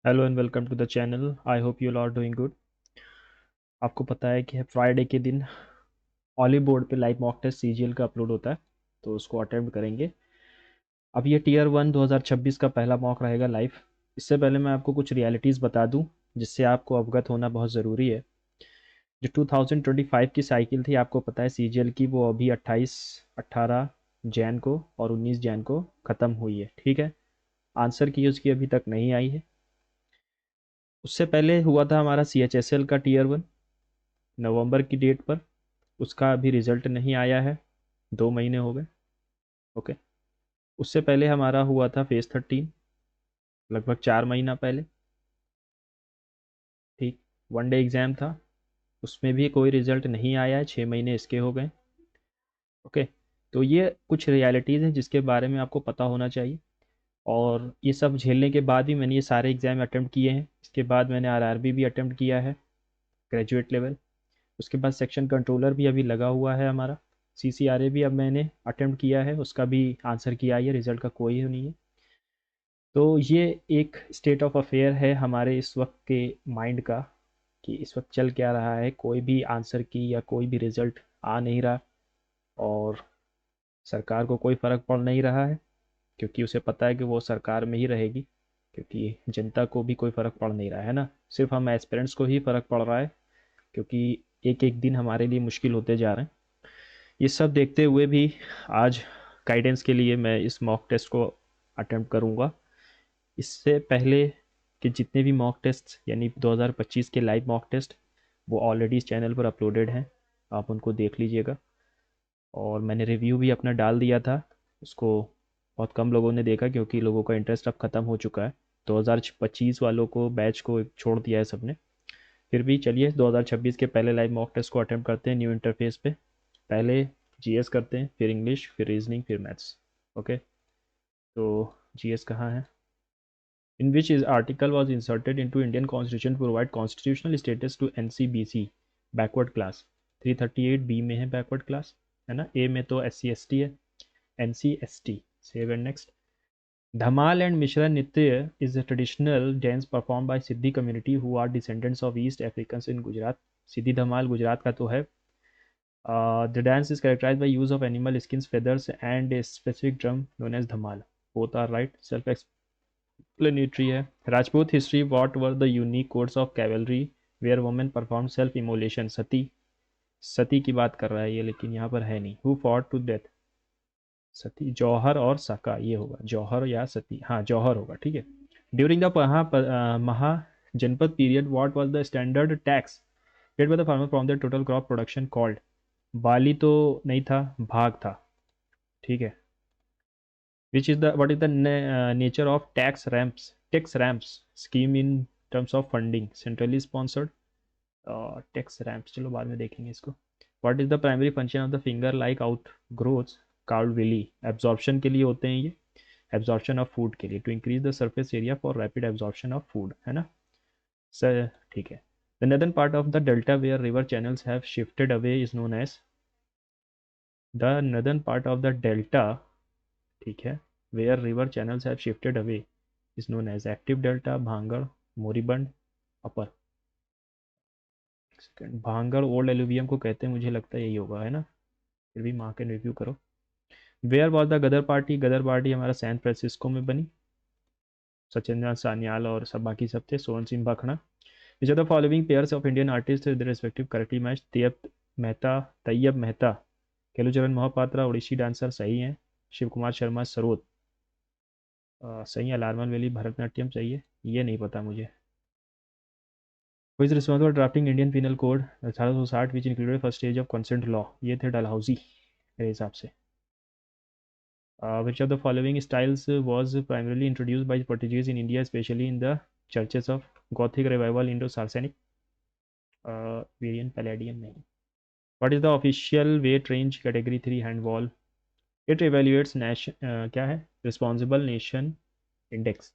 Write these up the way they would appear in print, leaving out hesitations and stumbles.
Hello and welcome to the channel. I hope you are doing good. आपको पता है कि फ्राइडे के दिन ऑलिव बोर्ड पे लाइव मॉक टेस्ट सीजीएल का अपलोड होता है, तो उसको अटेम्प्ट करेंगे। अब ये टीयर 1 2026 का पहला मॉक रहेगा लाइव। इससे पहले मैं आपको कुछ रियलिटीज़ बता दूं जिससे आपको अवगत होना बहुत ज़रूरी है। जो 2025 की साइकिल थी, आपको पता है सीजीएल की, वो अभी 18 जैन को और 19 जैन को ख़त्म हुई है। ठीक है, आंसर की उसकी अभी तक नहीं आई है। उससे पहले हुआ था हमारा CHSL का टीयर 1 नवंबर की डेट पर, उसका अभी रिजल्ट नहीं आया है, 2 महीने हो गए। ओके, उससे पहले हमारा हुआ था फेज़ 13, लगभग 4 महीना पहले। ठीक, 1 डे एग्ज़ाम था, उसमें भी कोई रिजल्ट नहीं आया है, 6 महीने इसके हो गए। ओके, तो ये कुछ रियलिटीज़ हैं जिसके बारे में आपको पता होना चाहिए। और ये सब झेलने के बाद भी मैंने ये सारे एग्ज़ाम अटेम्प्ट किए हैं। इसके बाद मैंने आरआरबी भी अटेम्प्ट किया है, ग्रेजुएट लेवल। उसके बाद सेक्शन कंट्रोलर भी अभी लगा हुआ है हमारा। CCRA भी अब मैंने अटेम्प्ट किया है, उसका भी आंसर किया है, रिजल्ट का कोई नहीं है। तो ये एक स्टेट ऑफ अफेयर है हमारे इस वक्त के माइंड का, कि इस वक्त चल क्या रहा है। कोई भी आंसर की या कोई भी रिजल्ट आ नहीं रहा, और सरकार को कोई फ़र्क पड़ नहीं रहा है, क्योंकि उसे पता है कि वो सरकार में ही रहेगी। क्योंकि जनता को भी कोई फ़र्क पड़ नहीं रहा है ना, सिर्फ हम एस्पिरेंट्स को ही फ़र्क पड़ रहा है, क्योंकि एक एक दिन हमारे लिए मुश्किल होते जा रहे हैं। ये सब देखते हुए भी आज गाइडेंस के लिए मैं इस मॉक टेस्ट को अटेम्प्ट करूँगा। इससे पहले कि जितने भी मॉक टेस्ट यानी 2025 के लाइव मॉक टेस्ट, वो ऑलरेडी इस चैनल पर अपलोडेड हैं, आप उनको देख लीजिएगा। और मैंने रिव्यू भी अपना डाल दिया था, उसको बहुत कम लोगों ने देखा, क्योंकि लोगों का इंटरेस्ट अब ख़त्म हो चुका है। 2025 वालों को, बैच को छोड़ दिया है सबने। फिर भी चलिए 2026 के पहले लाइव मॉक टेस्ट को अटेम्प्ट करते हैं न्यू इंटरफेस पे। पहले जीएस करते हैं, फिर इंग्लिश, फिर रीजनिंग, फिर मैथ्स। ओके, तो जीएस कहाँ है? In which his article was inserted into Indian Constitution to provide constitutional status to NCBC backward class। 338 B में है बैकवर्ड क्लास, है ना। ए में तो SC ST है, NC ST। Save and next. Dhamaal and Mishra नृत्य is a traditional dance performed by Siddhi community who are descendants of East Africans in Gujarat. सिद्धि धमाल गुजरात का तो है। The dance is characterized by use of animal skins, feathers and a specific drum known as dhamal। Both are right, self explanatory है। Rajput history, what were the unique codes of cavalry where women perform self immolation. Sati, sati की बात कर रहा है ये, लेकिन यहाँ पर है नहीं। Who fought to death. Sati, jauhar और सका, ये होगा जौहर या सती, हाँ जौहर होगा, ठीक है। During the Mahajanapada period what was the standard tax paid by the farmer from the total crop production called. Bali तो नहीं था, भाग था, ठीक है। Which is the what is the nature of tax ramps scheme in terms of funding, centrally sponsored tax ramps, चलो बाद में देखेंगे इसको। What is the primary function of the finger like outgrowths called villi? Absorption के लिए होते हैं ये, absorption of food के लिए, to increase the surface area for rapid absorption of food, है ना सर, ठीक है। The northern part of the delta where river channels have shifted away is known as, the northern part of the delta, ठीक है, where river channels have shifted away is known as active delta, bhangar, moribund, upper. Second, bhangar old alluvium को कहते हैं, मुझे लगता है यही होगा, है ना। फिर भी मार्क एंड रिव्यू करो। Where was the Ghadar party, Ghadar party हमारा सैन फ्रांसिस्को में बनी। सचिंद्र सान्याल और सब बाकी सब थे, सोहन सिंह भाखड़ा। Which are the following pairs of Indian artist the respective correctly match. Tyeb Mehta, Kelucharan Mohapatra Odissi dancer सही है। शिव कुमार शर्मा सरोद सही है। अलार्मन वैली भरतनाट्यम सही है, ये नहीं पता मुझे। Is responsible drafting Indian penal code 1860 which included first stage of consent law, ये थे डलहौजी मेरे हिसाब से। Which of the following styles was primarily introduce by Portuguese in India specially in the churches of gothic revival Indo Saracenic. Variant palladium नहीं। What is the official weight range category 3 handball. It evaluates nation, क्या है, responsible nation index,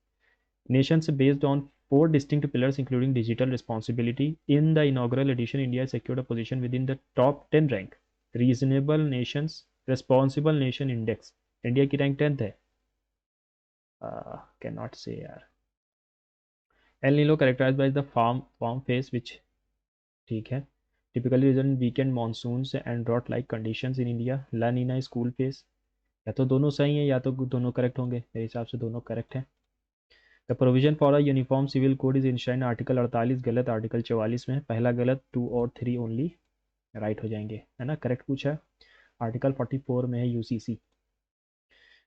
nations based on 4 distinct pillars including digital responsibility. In the inaugural edition, India secured a position within the top 10 rank reasonable nations responsible nation index। India की rank 10th है। Can not say यार। El Nino characterize by the warm phase which, ठीक है, typically result weakened monsoons and drought like conditions in India. La Nina cool phase, या तो दोनों सही है या तो दोनों करेक्ट होंगे, मेरे हिसाब से दोनों करेक्ट हैं। The provision for a uniform civil code is enshrined article 48 गलत, आर्टिकल 44 में पहला गलत, 2 और 3 ओनली राइट हो जाएंगे, है ना, करेक्ट पूछा है। आर्टिकल 44 में है UCC.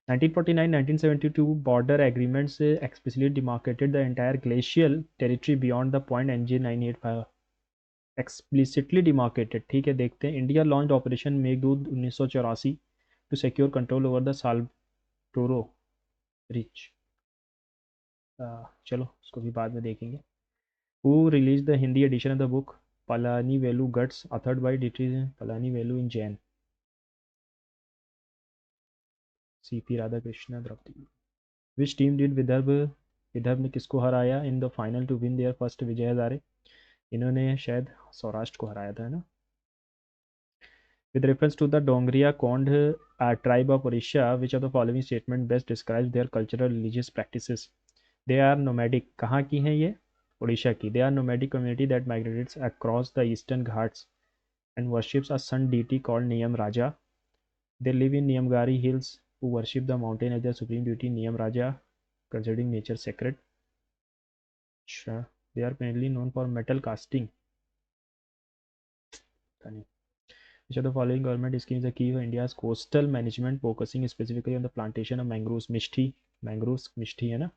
1949-1972 border agreements explicitly demarcated the entire glacial territory beyond the point NJ 985, explicitly demarcated, ठीक है। देखते हैं, India launch operation Meghdoot 1984 to secure control over the Saltoro ridge, चलो उसको भी बाद में देखेंगे। Who release the Hindi edition of the book Palani Velu guts authored by डिट्री Palani Velu in Jain, CP Radhakrishna Draupadi. Which team did Vidarbha ने किसको हराया in the final to win their first Vijay Hazare, इन्होंने शायद सौराष्ट्र को हराया था, है ना। With reference to the Dongriya Kond tribe of Odisha, which of the following statement best describes their cultural religious practices? They are nomadic. कहाँ की हैं ये? उड़ीसा की. They are nomadic community that migrates across the eastern Ghats and worships a sun deity called Niyam Raja. They live in Niyamgari hills, who worship the mountain as their supreme deity Niyam Raja, considering nature sacred. They are mainly known for metal casting. Which of the following government schemes are key for India's coastal management, focusing specifically on the plantation of mangroves? Mangroves, Mishti, है ना.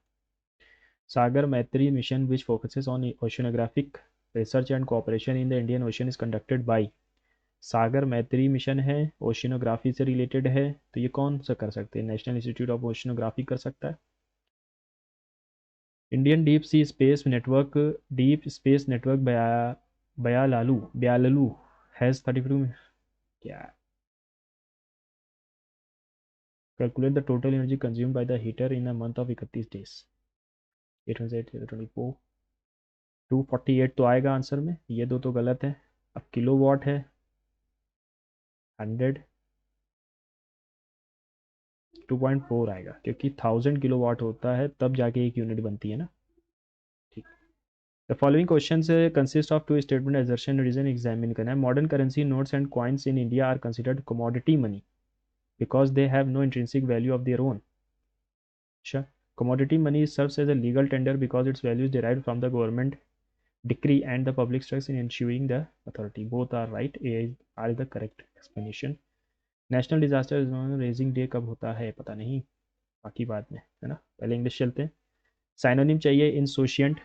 Sagar Maitri mission, which focuses on oceanographic research and cooperation in the Indian Ocean, is conducted by. सागर मैत्री mission है, oceanography से related है, तो ये कौन सा कर सकते हैं? नेशनल इंस्टीट्यूट ऑफ ओशिनोग्राफी कर सकता है। Indian deep sea space network, deep space network Byalalu has 32 क्या, calculate the total energy consumed by the heater in a month of 31 days. 824 248 तो आएगा आंसर में, ये दो तो गलत है। अब किलो वाट है 100, 2.4 आएगा, क्योंकि 1000 किलो वाट होता है तब जाके एक यूनिट बनती है ना, ठीक। The following question consist of two statement assertion reason examine करना है। Modern currency notes and coins in India are considered commodity money because they have no intrinsic value of their own. अच्छा, commodity money serves as a legal tender because its value is derived from the government decree and the public trust in ensuring the authority. Both are right. A is the correct explanation. National disaster raising day कब होता है पता नहीं, बाकी बाद में, है ना। पहले इंग्लिश चलते हैं। साइनोनिम चाहिए इंसोशिएंट,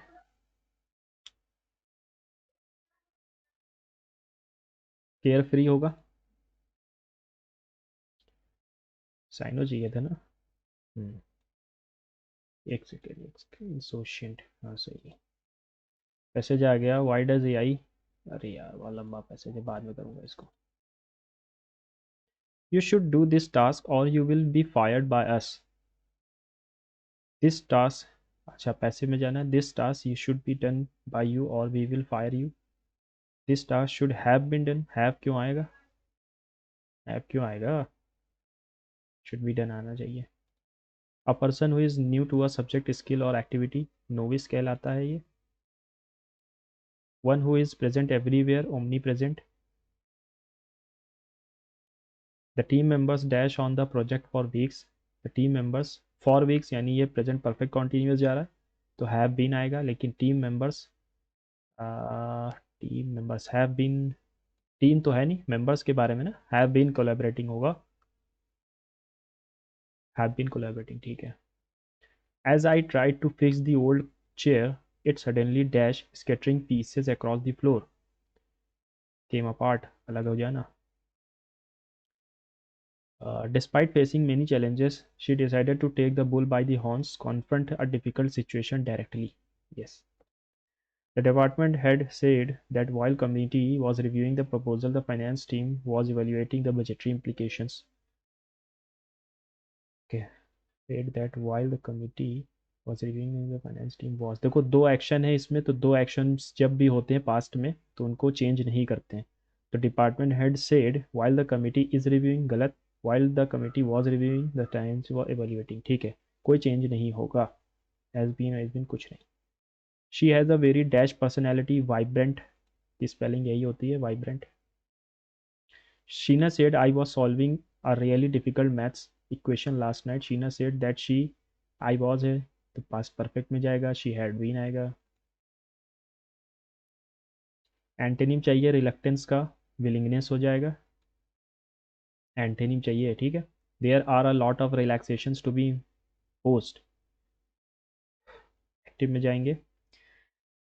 केयर फ्री होगा, साइनो चाहिए था ना। एक सेकेंड, इंसोशिएंट, हाँ सही है। पैसेज आ गया, वाई डज ए आई, अरे यार वह लंबा पैसेज है, बाद में करूँगा इसको। You should do this task or you will be fired by us. This task, अच्छा पैसे में जाना है। This task you should be done by you or we will fire you. This task should have been done. Have क्यों आएगा? Have क्यों आएगा? Should be done आना चाहिए। A person who is new to a subject, skill or activity, novice कहलाता है ये। One who is present everywhere, omnipresent. The team members dash on the project for weeks. The team members for weeks, यानी ये present perfect continuous जा रहा है तो have been आएगा, लेकिन team members have been, team तो है नहीं, मेंबर्स के बारे में ना, हैव बीन कोलैबोरेटिंग होगा, हैव बीन कोलैबोरेटिंग, ठीक है। As I tried to fix the old chair it suddenly dash scattering pieces across the floor, came apart, अलग हो जाना। Despite facing many challenges, she decided to take the bull by the horns, confront a difficult situation directly. Yes. The department head said that while committee was reviewing the proposal, the finance team was evaluating the budgetary implications. Okay. Said that while the committee was reviewing the finance team was, देखो दो action है इसमें, तो दो actions जब भी होते हैं पास्ट में तो उनको चेंज नहीं करते हैं। तो department head said while the committee is reviewing, गलत, while the committee was reviewing the times was evaluating, ठीक है, कोई चेंज नहीं होगा, has been कुछ नहीं। She has a very dash personality, vibrant की स्पेलिंग यही होती है, vibrant. Sheena said I was solving a really difficult maths equation last night. Sheena said that she I was है तो past perfect में जाएगा, she had been आएगा. Antonym चाहिए रिलक्टेंस का, विलिंगनेस हो जाएगा. एंटेनिम चाहिए, ठीक है. There are a lot of relaxations to be post, active में जाएंगे.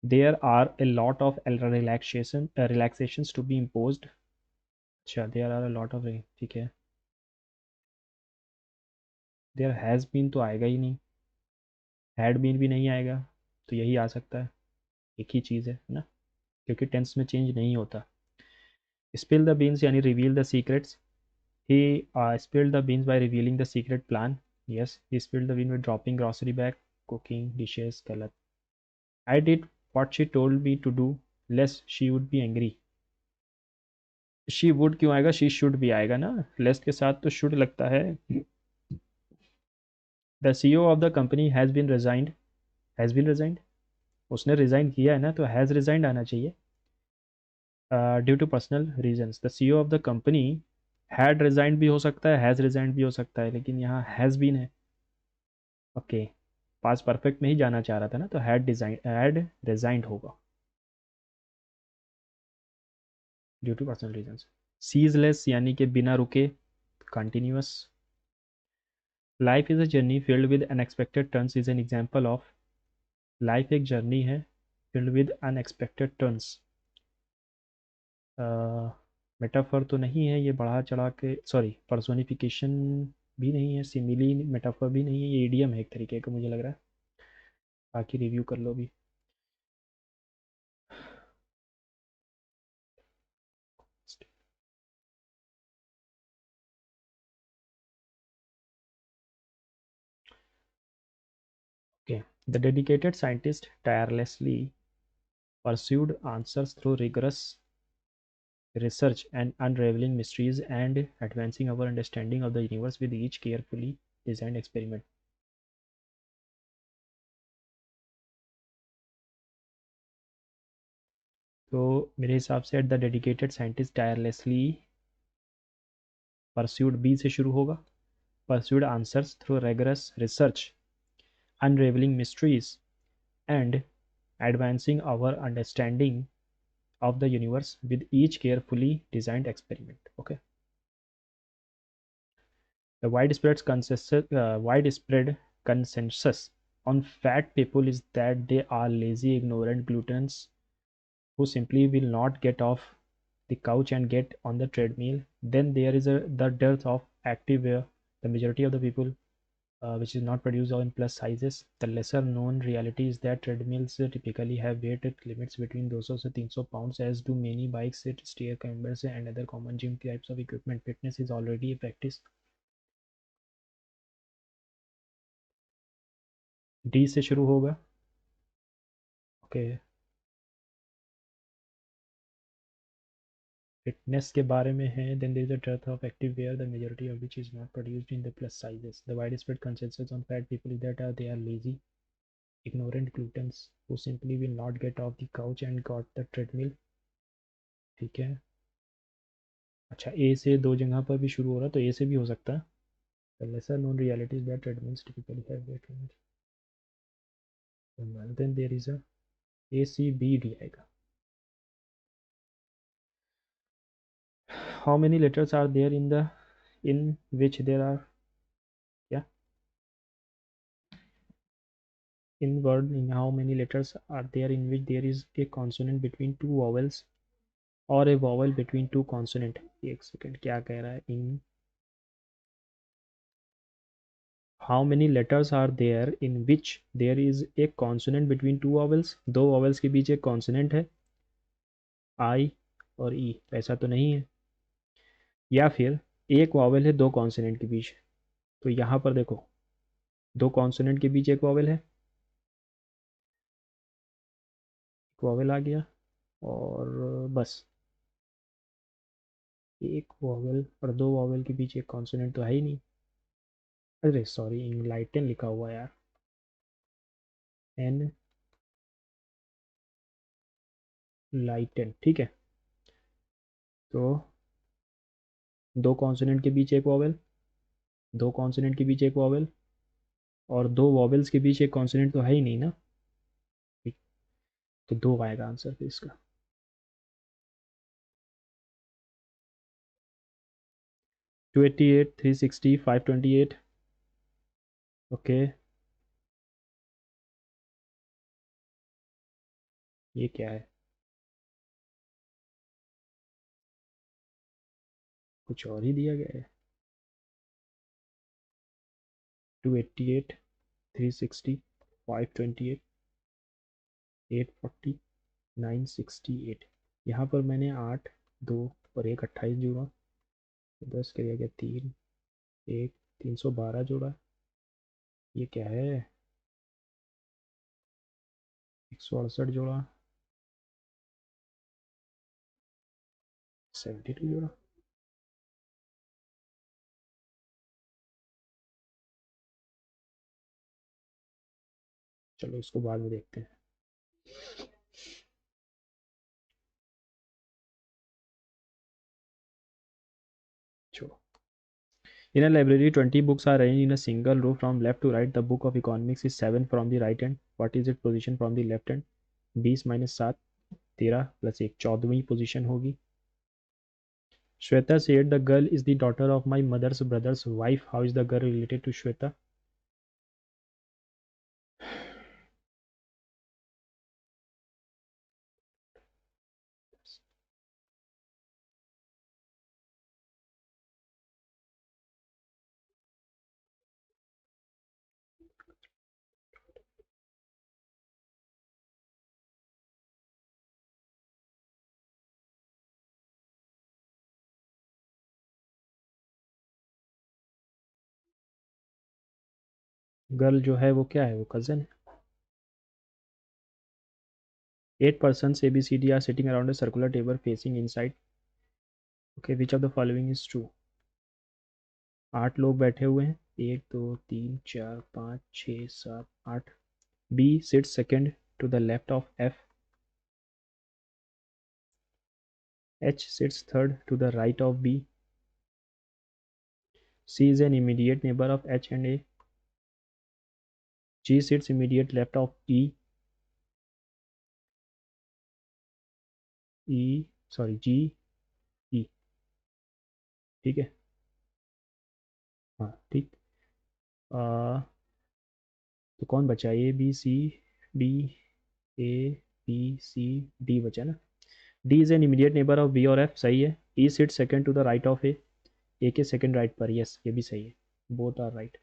There are a lot of relaxations to be imposed. अच्छा, there are a lot of, ठीक है. देयर हैज़ बीन तो आएगा ही नहीं, हैड बीन भी नहीं आएगा, तो यही आ सकता है, एक ही चीज़ है ना, क्योंकि टेंस में चेंज नहीं होता. स्पिल द बीन्स यानी reveal the secrets. He spilled the beans by revealing the secret plan. Yes, he spilled the bean by dropping grocery bag. Cooking dishes, गलत. I did what she told me to do less she would be angry. She would क्यों आएगा, she should भी आएगा ना, less के साथ तो should लगता है. The CEO of the company has been resigned. Has been resigned, उसने रिज़ाइन किया है ना, तो हैज़ रिजाइंड आना चाहिए. Due to personal reasons. The CEO of the company had resigned भी हो सकता है, हैज़ रिजाइंड भी हो सकता है, लेकिन यहाँ हैज़ बीन है. ओके, पास परफेक्ट में ही जाना चाह रहा था ना, तो हैड रिजाइंड होगा due to personal reasons. Ceaseless यानी कि बिना रुके, continuous. Life is a journey filled with unexpected turns is an example of. Life एक जर्नी है filled with unexpected turns. Metaphor तो नहीं है ये, बढ़ा चढ़ा के, सॉरी, पर्सोनिफिकेशन भी नहीं है, सिमिली मेटाफर भी नहीं है, ये इडियम है एक तरीके का, मुझे लग रहा है. बाकी रिव्यू कर लो भी. Okay. The dedicated scientist tirelessly pursued answers through rigorous research and unraveling mysteries and advancing our understanding of the universe with each carefully designed experiment. तो मेरे हिसाब से at the dedicated scientist tirelessly pursued, B से शुरू होगा. Pursued answers through rigorous research, unraveling mysteries and advancing our understanding of the universe with each carefully designed experiment. Okay. The widespread consensus on fat people is that they are lazy, ignorant gluttons who simply will not get off the couch and get on the treadmill. Then there is the dearth of active wear. The majority of the people which is not produced in plus sizes. The lesser known reality is that treadmills typically have weight limits between 200 से 300 pounds, as do many bikes, stair climbers and other common gym types of equipment. Fitness is already a practice. D से शुरू होगा. Okay. Fitness के बारे में है. Then there is a dearth of active wear, the majority of which is not produced in the plus sizes. The widespread consensus on fat people is that they are lazy, ignorant gluttons who simply will not get off the couch and got the treadmill. ठीक है. अच्छा, ए से दो जगह पर भी शुरू हो रहा, तो ए से भी हो सकता है. The lesser known reality is that treadmills typically have weight limits. Then there is a A C B D आएगा. How many letters are there in which there are, yeah, in how many letters are there in which there is a consonant between two vowels or a vowel between two consonant. एक second, क्या कह रहा है. in how many letters are there in which there is a consonant between two vowels. दो vowels के बीच एक consonant है, I और E. ऐसा तो नहीं है. या फिर एक वॉवेल है दो कॉन्सोनेंट के बीच. तो यहाँ पर देखो, दो कॉन्सोनेंट के बीच एक वॉवेल है, एक वॉवेल आ गया, और बस एक वॉवेल और दो वॉवेल के बीच एक कॉन्सोनेंट तो है ही नहीं. अरे सॉरी, इंग्लाइटन लिखा हुआ है यार. एन लाइटेन, ठीक है। तो दो कॉन्सोनेंट के बीच एक वॉवेल, दो कॉन्सोनेंट के बीच एक वॉवेल, और दो वॉवेल्स के बीच एक कॉन्सोनेंट तो है ही नहीं ना, तो दो आएगा आंसर फिर इसका। 288, 360, 528। ओके, ये क्या है? कुछ और ही दिया गया है। 288, 360, 528, 840, 968। यहाँ पर मैंने 8, 2 और एक 28 जोड़ा, 10 के लिए गया 3, एक 312 जोड़ा। ये क्या है? 168 जोड़ा, 72 जोड़ा। चलो इसको बाद में देखते हैं। छोड़ो। In a library, 20 books are arranged in a single row from left to right. The book of economics is 7 from the right hand. What is its position from the left hand? 20 minus 7, 13 plus 1, 14वीं position होगी। Shweta said the girl is the daughter of my mother's brother's wife. How is the girl related to Shweta? Girl जो है वो क्या है? वो cousin है। 8 persons ABCD are sitting around a circular table facing inside. Okay, which of the following is true? 8 लोग बैठे हुए हैं, 1 2 3 4 5 6 7 8। B sits second to the left of F. H sits third to the right of B. C is an immediate neighbor of H and A. G sits immediate left of E. G, E। ठीक है, हाँ ठीक। तो कौन बचा? A B C D, A B C D बचा ना। D is an immediate neighbour of B और एफ, सही है। E sit second to the right of A के सेकंड राइट पर, यस ये भी सही है। Both are right.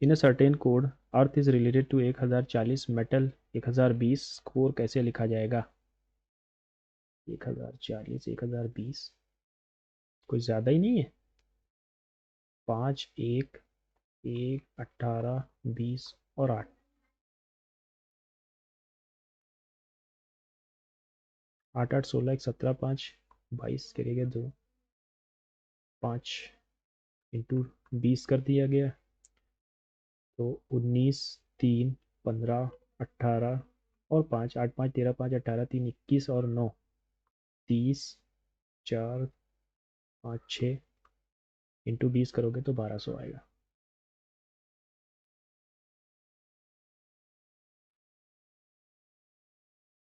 In a certain code earth is related to 1040 metal 1020, score कैसे लिखा जाएगा? 1040, 1020 कुछ ज़्यादा ही नहीं है। 5, 1, 1, 18, 20 और 8। 8 8 16, 1 17, 5 22 करेगा 2, 5 इंटू 20 कर दिया गया, तो 19, 3, 15, 18 और 5, 8 5 13, 5 18, 3 21 और 9 30, 4 5 6 इंटू 20 करोगे तो 1200 आएगा।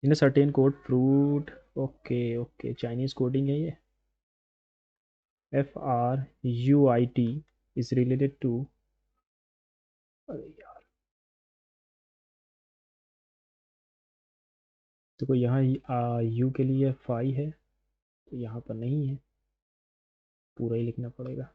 In certain code fruit, okay okay, Chinese coding है ये। FRUIT इज रिलेटेड टू, अरे यार, देखो यहाँ यू के लिए फाई है, तो यहाँ पर नहीं है, पूरा ही लिखना पड़ेगा।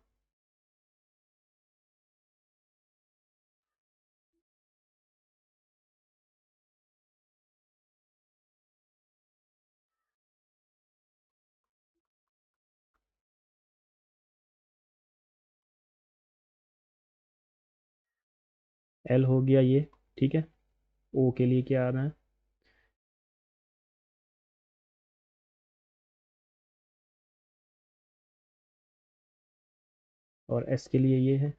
एल हो गया ये, ठीक है। ओ के लिए क्या आना है? और एस के लिए ये है।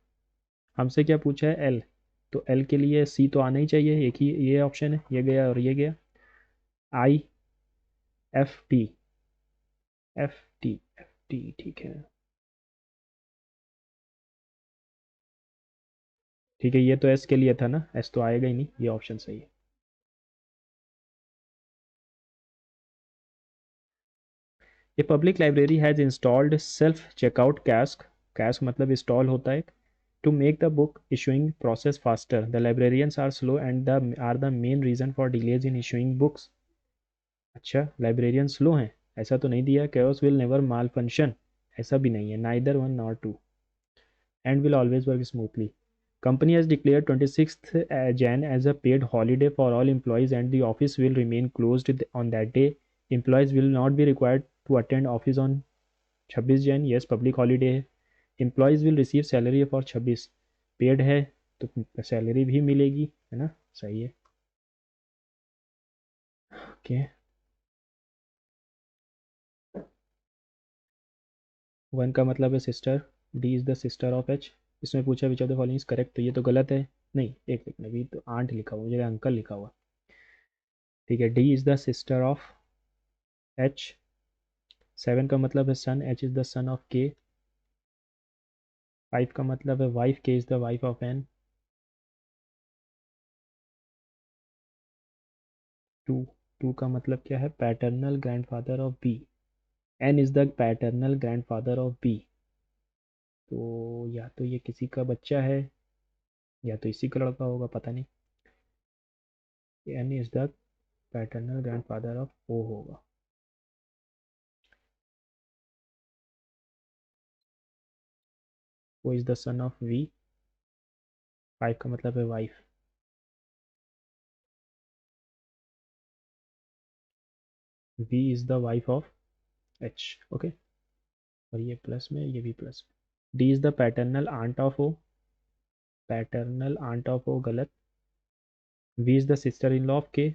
हमसे क्या पूछा है, एल, तो एल के लिए सी तो आना ही चाहिए, एक ही ये ऑप्शन है, ये गया और ये गया। I F T, F T, F T, ठीक है। ठीक है, ये तो एस के लिए था ना, एस तो आएगा ही नहीं, ये ऑप्शन सही है। A public library has installed self checkout kiosk, kiosk मतलब इंस्टॉल होता है, to make the book issuing process faster, the librarians are slow and the are the main reason for delays in issuing books. अच्छा, librarian slow हैं, ऐसा तो नहीं दिया, chaos will never malfunction, ऐसा भी नहीं है, neither one nor two, and will always work smoothly. Company has declared 26th Jan as a paid holiday for all employees and the office will remain closed on that day. Employees will not be required to attend office on 26 Jan. Yes, public holiday है. Employees will receive salary for 26, paid है तो salary भी मिलेगी, है ना, सही है। Okay, one का मतलब है sister, D is the sister of H. इसमें पूछा विच of the following is correct, तो ये तो गलत है। नहीं, एक सेकंड, अभी तो आंट लिखा हुआ, मुझे अंकल लिखा हुआ। ठीक है, D is the sister of H. Seven का मतलब है son, H is the son of K. Five का मतलब है wife, K is the wife of N. Two, two का मतलब क्या है, paternal grandfather of B, N is the paternal grandfather of B. तो या तो ये किसी का बच्चा है या तो इसी का लड़का होगा, पता नहीं। N is the paternal grandfather of O होगा। O is the son of V. Five का मतलब है wife, V is the wife of H. Okay, और ये प्लस में, ये भी प्लस में। D is the paternal aunt of O, paternal aunt of O गलत। V is the sister in law of K,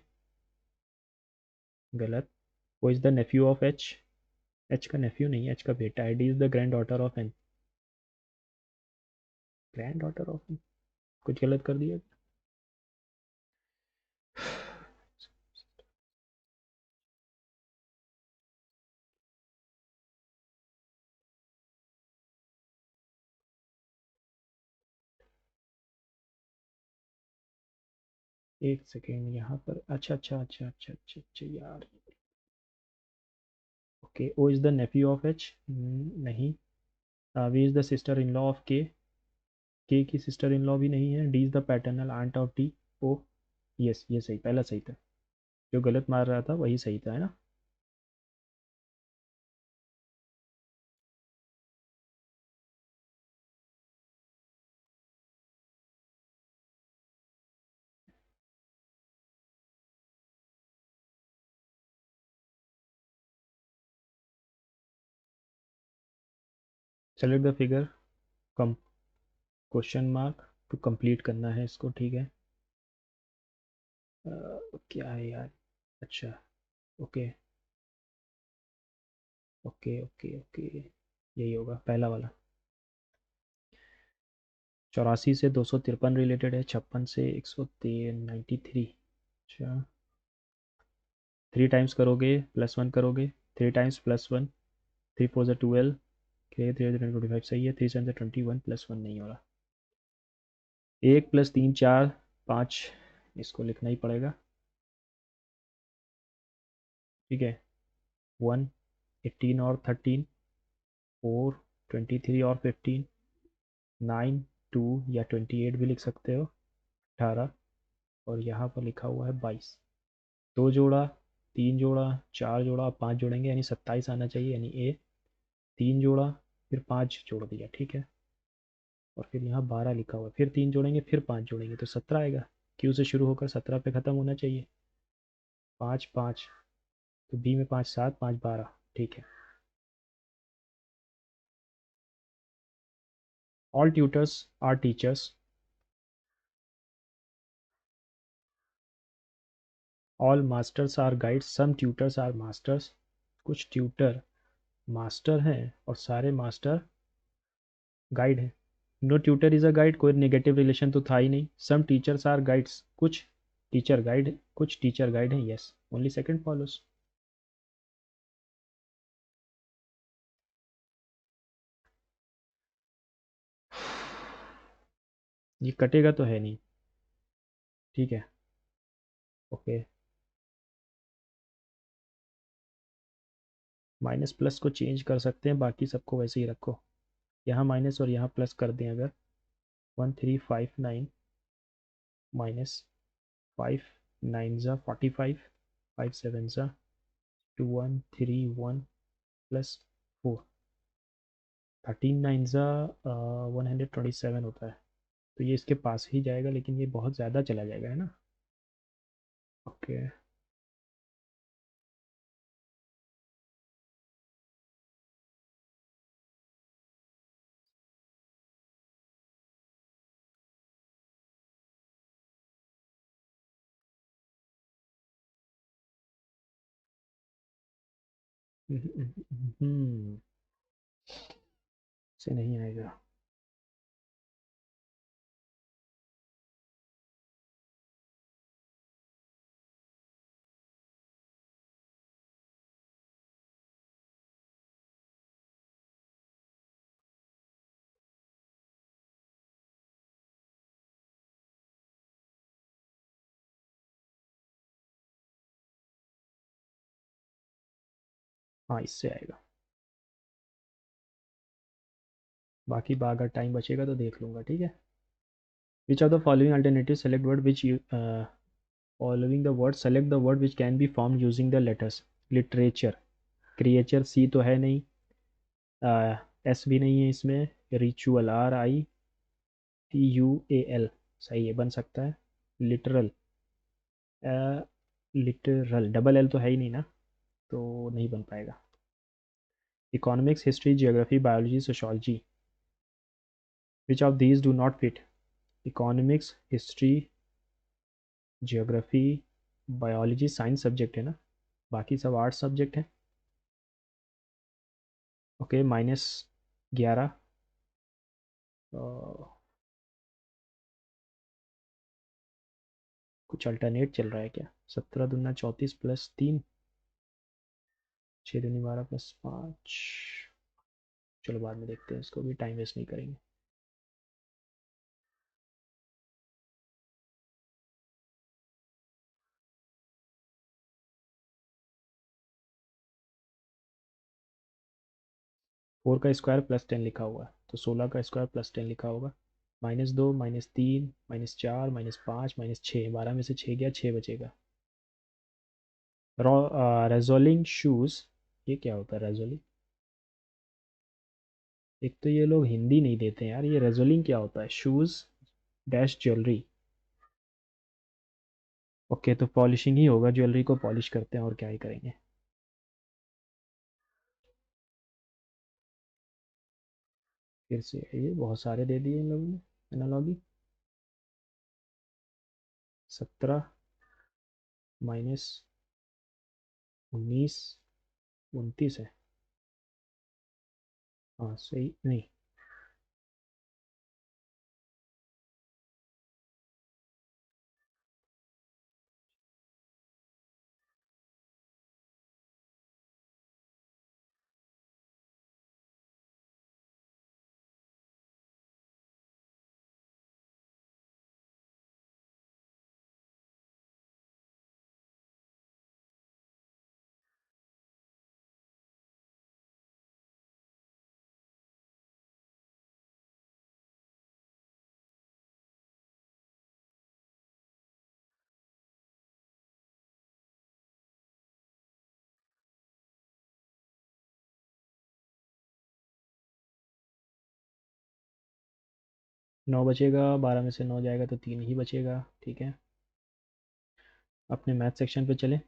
गलत। O is the nephew of H, H का nephew नहीं, एच का बेटा है। D is the granddaughter of N, granddaughter of N, कुछ गलत कर दिया। एक सेकेंड यहाँ पर, अच्छा अच्छा अच्छा अच्छा अच्छा अच्छा यार। Okay, O is the nephew of H, नहीं। V is the sister in law of K की सिस्टर इन लॉ भी नहीं है। D is the paternal aunt of D, O. Yes, ये सही, पहला सही था, जो गलत मार रहा था वही सही था, है ना। Select the figure, comma, question mark, to complete करना है इसको, ठीक है। क्या है यार, अच्छा, ओके ओके ओके ओके, यही होगा पहला वाला। 84 से 253 रिलेटेड है, 56 से 193। अच्छा, 3 टाइम्स करोगे प्लस वन करोगे, 3 टाइम्स प्लस वन, 3 4 12, 3 3 25 सही है। 3 7 21 प्लस वन नहीं हो रहा। 1 + 3 = 4 5, इसको लिखना ही पड़ेगा, ठीक है। 1 18 और 13, 4 23 और 15, 9 2 या 28 भी लिख सकते हो, 18, और यहाँ पर लिखा हुआ है 22। 2 जोड़ा, 3 जोड़ा, 4 जोड़ा, 5 जोड़ेंगे यानी 27 आना चाहिए, यानी ए। 3 जोड़ा, फिर 5 जोड़ दिया, ठीक है, और फिर यहाँ 12 लिखा हुआ है, फिर 3 जोड़ेंगे, फिर 5 जोड़ेंगे तो 17 आएगा। क्यू से शुरू होकर 17 पे ख़त्म होना चाहिए। 5 5, तो बी में 5 7, 5 12, ठीक है। All tutors are teachers, all masters are guides, some tutors are masters. कुछ ट्यूटर मास्टर हैं और सारे मास्टर गाइड हैं। No tutor is a guide, कोई नेगेटिव रिलेशन तो था ही नहीं. सम टीचर्स आर गाइड्स, कुछ टीचर गाइड हैं. Yes, only second follows. ये कटेगा तो है नहीं. ठीक है. ओके. माइनस प्लस को चेंज कर सकते हैं, बाकी सबको वैसे ही रखो. यहाँ माइनस और यहाँ प्लस कर दें अगर. 1359 माइनस 5 9 ज़ा 45, 5 7 ज़ा 2131 प्लस 4, 13 9 ज़ा 127 होता है. तो ये इसके पास ही जाएगा, लेकिन ये बहुत ज़्यादा चला जाएगा, है ना. ओके. से नहीं आएगा. हाँ, इससे आएगा. बाकी अगर टाइम बचेगा तो देख लूँगा. ठीक है. Which of the following alternative select word which you following the word select the word which can be form using the letters. Literature. Creature C तो है नहीं. एस भी नहीं है इसमें. रिचुअल RITUAL सही है, बन सकता है. लिटरल. लिटरल डबल एल तो है ही नहीं ना, तो नहीं बन पाएगा. Economics, history, geography, biology, sociology. Which of these do not fit. Economics, history, geography, biology science subject है ना, बाकी सब आर्ट्स सब्जेक्ट है. ओके. -11. कुछ अल्टरनेट चल रहा है क्या. 17 दूना 34 प्लस 3, 6 दूनी 12 प्लस 5. चलो बाद में देखते हैं, इसको भी टाइम वेस्ट नहीं करेंगे. 4 का स्क्वायर प्लस 10 लिखा हुआ है, तो 16 का स्क्वायर प्लस 10 लिखा होगा. -2 -3 -4 -5 -6, 12 में से 6 गया, 6 बचेगा. रेजोलिंग शूज़. ये क्या होता है रेजोलिंग. एक तो ये लोग हिंदी नहीं देते हैं यार, ये रेजोलिंग क्या होता है. Shoes dash jewellery. ओके, तो पॉलिशिंग ही होगा, ज्वेलरी को पॉलिश करते हैं और क्या ही करेंगे. फिर से ये बहुत सारे दे दिए इन लोगों ने एनालॉगी. 17 -19 29 है. हाँ सही नहीं. नौ बचेगा, 12 में से 9 जाएगा तो 3 ही बचेगा. ठीक है. अपने मैथ सेक्शन पे चलें.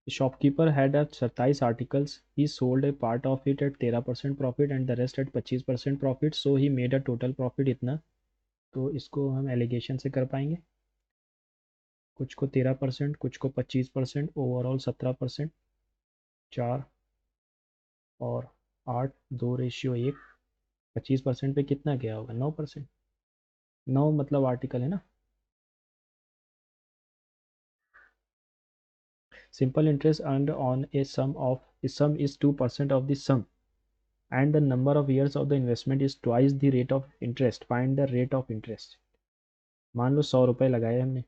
Shopkeeper had at 27 articles, he sold a part of it at 13% profit and the rest at 25% profit, so he made a total profit इतना. तो इसको हम एलिगेशन से कर पाएंगे. कुछ को 13%, कुछ को 25%, ओवरऑल 17%. 4 और 8, 2 रेशियो 1. 25% पे कितना गया होगा? 9%। 9 मतलब आर्टिकल है ना। Simple interest earned on a sum is 2% of the sum and the number of years of the investment is twice the rate of interest. Find the rate of interest. मान लो 100 रुपये लगाए हमने,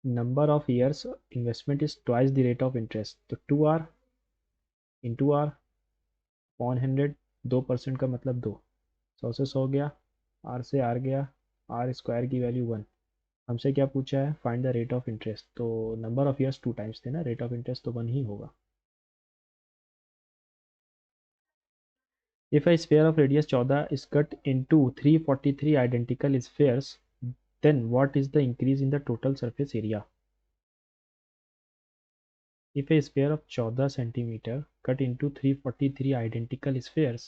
number of years investment is twice the rate of interest, तो 2R into are upon 100, 2% का मतलब 2, 100 से 100 गया, are से आर गया, आर स्क्वायर की वैल्यू 1। हमसे क्या पूछा है? Find the rate of interest, तो नंबर ऑफ ईयर्स 2 टाइम्स थे ना, रेट ऑफ इंटरेस्ट तो 1 ही होगा। If a sphere of radius 14 is cut into 343 identical spheres, then what is the increase in the total surface area? If a sphere of 14 centimeter cut into 343 identical spheres,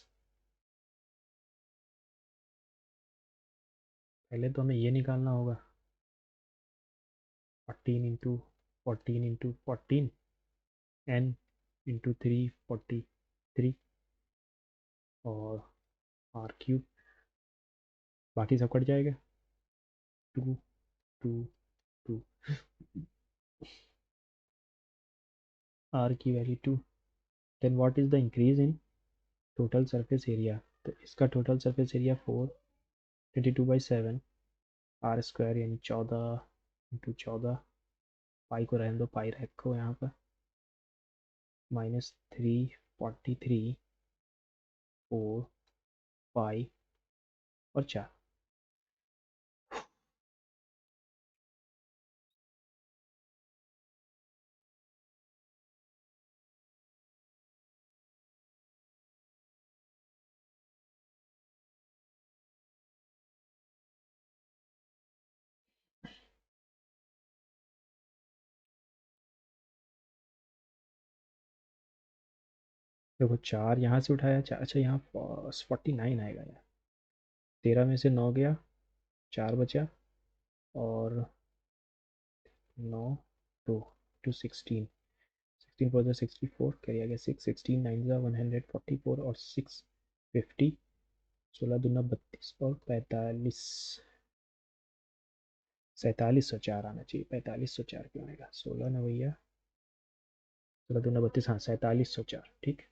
पहले तो हमें ये निकालना होगा 14 into 14 n into 343 और r cube, बाकी सब cut जाएगा। 2 2 2 r की value 2, then what is the increase in total surface area? तो इसका total surface area 422/7 r square यानी 14 इंटू 14, पाई को रहने दो, पाई रखो यहाँ पर, -343 4 पाई और 4। देखो 4 यहाँ से उठाया, 4, अच्छा यहाँ 49 आएगा यार, 13 में से 9 गया, 4 बचा, और 9 2 टू 16, 16 4 64 कैरी आ गया 6, 16 9 144 और 6 50, 16 दूना 32 और 45, 4704 आना चाहिए, 4504 क्यों आएगा? 16 ना भैया, 16 दूना 32, हाँ 4704, ठीक।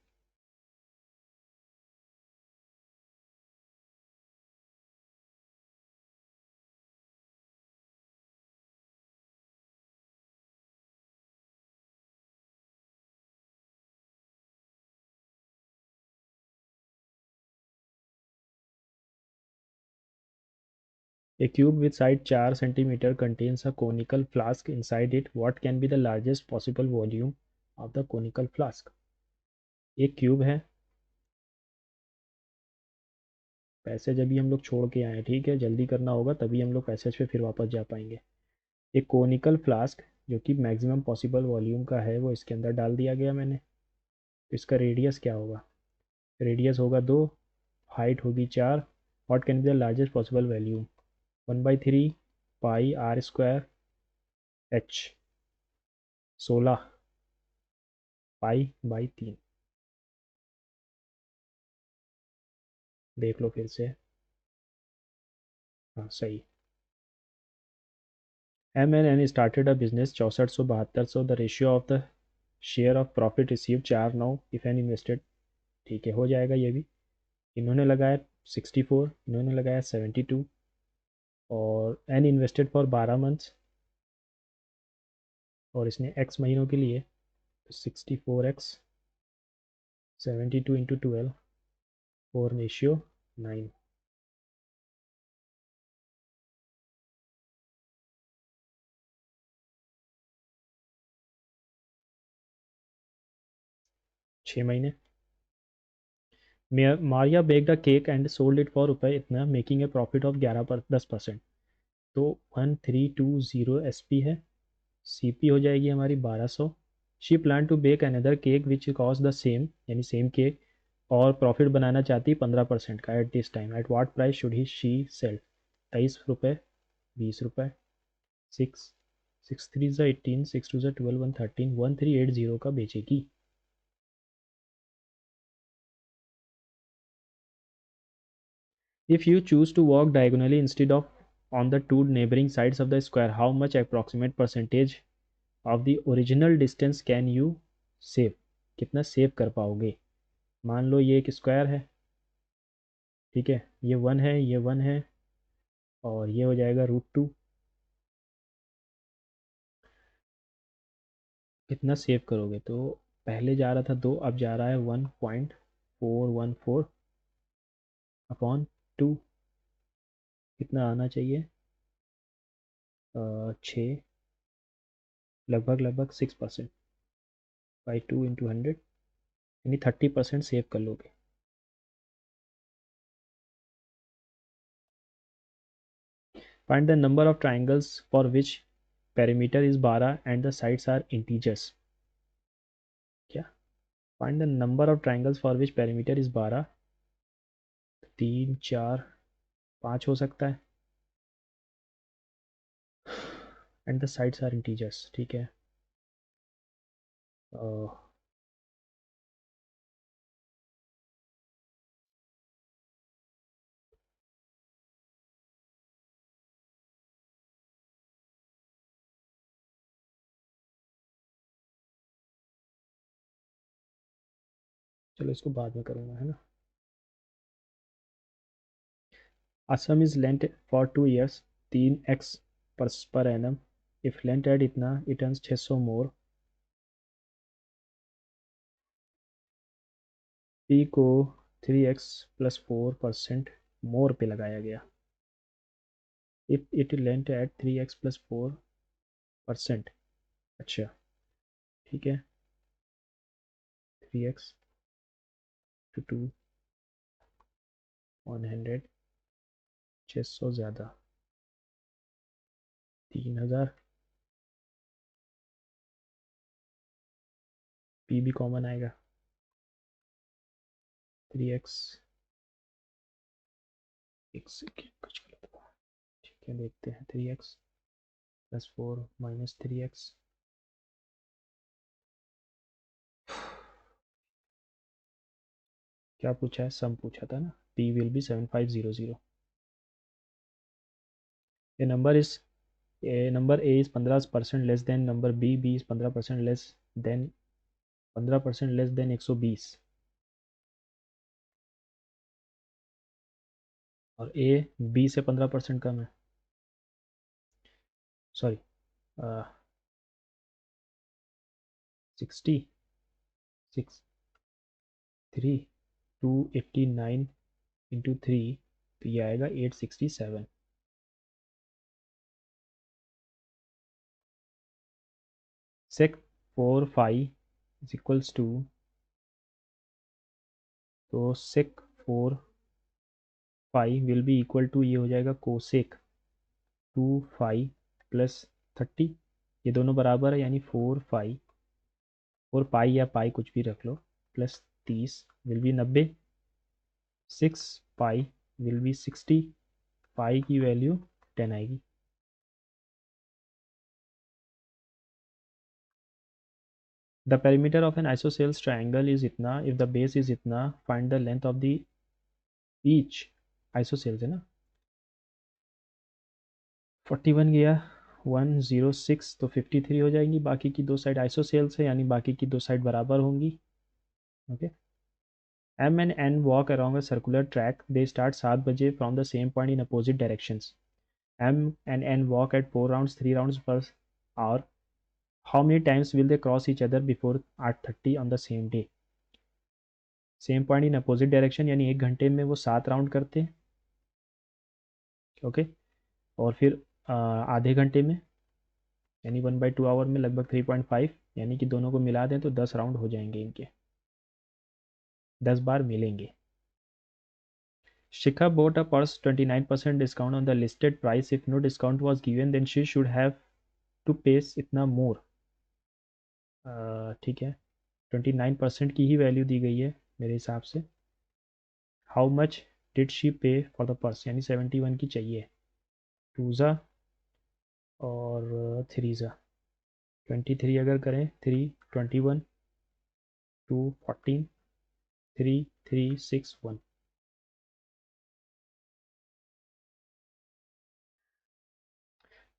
A cube with side 4 centimeter contains a conical flask inside it. What can be the largest possible volume of the conical flask? एक क्यूब है, पैसेज अभी हम लोग छोड़ के आए, ठीक है, जल्दी करना होगा तभी हम लोग पैसेज पे फिर वापस जा पाएंगे। एक कोनिकल फ्लास्क जो कि मैक्सिमम पॉसिबल वॉल्यूम का है वो इसके अंदर डाल दिया गया मैंने, तो इसका रेडियस क्या होगा? रेडियस होगा 2, हाइट होगी 4, what can be the largest possible volume? 1/3 pi r square h, 16 pi, देख लो फिर से, हाँ सही। M&N started a business 6472, the ratio of the share of profit receive 4/9 if N invested, ठीक है हो जाएगा ये भी। इन्होंने लगाया 64, इन्होंने लगाया 72, और एन इन्वेस्टेड फॉर 12 मंथ्स, और इसने x महीनों के लिए, तो 64x 72 इंटू 12, 4/9। 6 महीने। Maria baked a cake and sold it for रुपये इतना, मेकिंग ए प्रॉफिट ऑफ 10%। तो 1320 SP है, CP हो जाएगी हमारी 1200। She plan to bake another cake which cost the same, यानी सेम केक, और प्रॉफिट बनाना चाहती 15% का at this time, at what price should he she sell? 23 रुपये, 20 रुपये, 6 6 3 ज़ा 18, 6 2 ज़ा 12, 113, 1380 का बेचेगी। If you choose to walk diagonally instead of on the two neighboring sides of the square, how much approximate percentage of the original distance can you save? कितना save कर पाओगे? मान लो ये एक स्क्वायर है, ठीक है, ये 1 है, ये 1 है, और ये हो जाएगा √2। कितना सेव करोगे? तो पहले जा रहा था 2, अब जा रहा है 1.414 अपॉन 2। कितना आना चाहिए? 6, लगभग 6% बाई 2 इंटू 100, यानी 30% सेव कर लोगे। Find the number of triangles for which perimeter is 12 and the sides are integers. क्या? Find the number of triangles for which perimeter is 12। 3, 4, 5 हो सकता है, and the sides are integers, ठीक है। चलो इसको बाद में करूँगा, है ना। A sum is lent for 2 years 3x per annum. If lent at इतना इट अर्न्स 600 मोर। पी को 3x + 4% मोर पे लगाया गया। If it lent at 3x + 4%। अच्छा, ठीक है, 3x to 2 100, 600 ज़्यादा 3000। पी भी कॉमन आएगा, 3x कुछ गलत हुआ, ठीक है, देखते हैं। 3x + 4 - 3x, क्या पूछा है? सम पूछा था ना। p will be 7500। a number is number a is 15% less than number b is 15% less than 15% less than 120, और a b से 15% कम है। सॉरी, 60 6 3 289 इंटू 3, तो ये आएगा 867। sec 4 phi is equals to, तो sec 4 phi will be equal to, ये हो जाएगा कोसेक 2 phi प्लस 30। ये दोनों बराबर है, यानी 4 phi, 4 पाई या पाई कुछ भी रख लो, plus 30 will be 90। 6 pi will be 60। Pi की वैल्यू 10 आएगी। The perimeter of an isosceles triangle is इतना इफ द बेस इज इतना, find the length of the each isosceles, है ना। 41 गया, 106, तो 53 हो जाएंगी। बाकी की दो साइड आइसोसेल्स है, यानी बाकी की दो साइड बराबर होंगी। Okay. M and N walk along a circular track. They start 7 बजे from the same point in opposite directions. M and N walk at 4 rounds, 3 rounds per hour. How many times will they cross each other before 8:30 on the same day? Same point in opposite direction, यानी 1 घंटे में वो 7 round करते हैं। Okay. और फिर आधे घंटे में, यानी 1/2 आवर में लगभग 3.5, यानी कि दोनों को मिला दें तो 10 राउंड हो जाएंगे इनके, 10 बार मिलेंगे। Shikha bought a purse 29% discount on the listed price. If no discount was given, then she should have to pay इतना more। ठीक है, 29% की ही वैल्यू दी गई है मेरे हिसाब से। हाउ मच डिड शी पे फॉर द पर्स, यानी 71 की चाहिए। 2 ज़ा और 3 ज़ा 23 अगर करें, 3 21 2 14 3 3 6 1,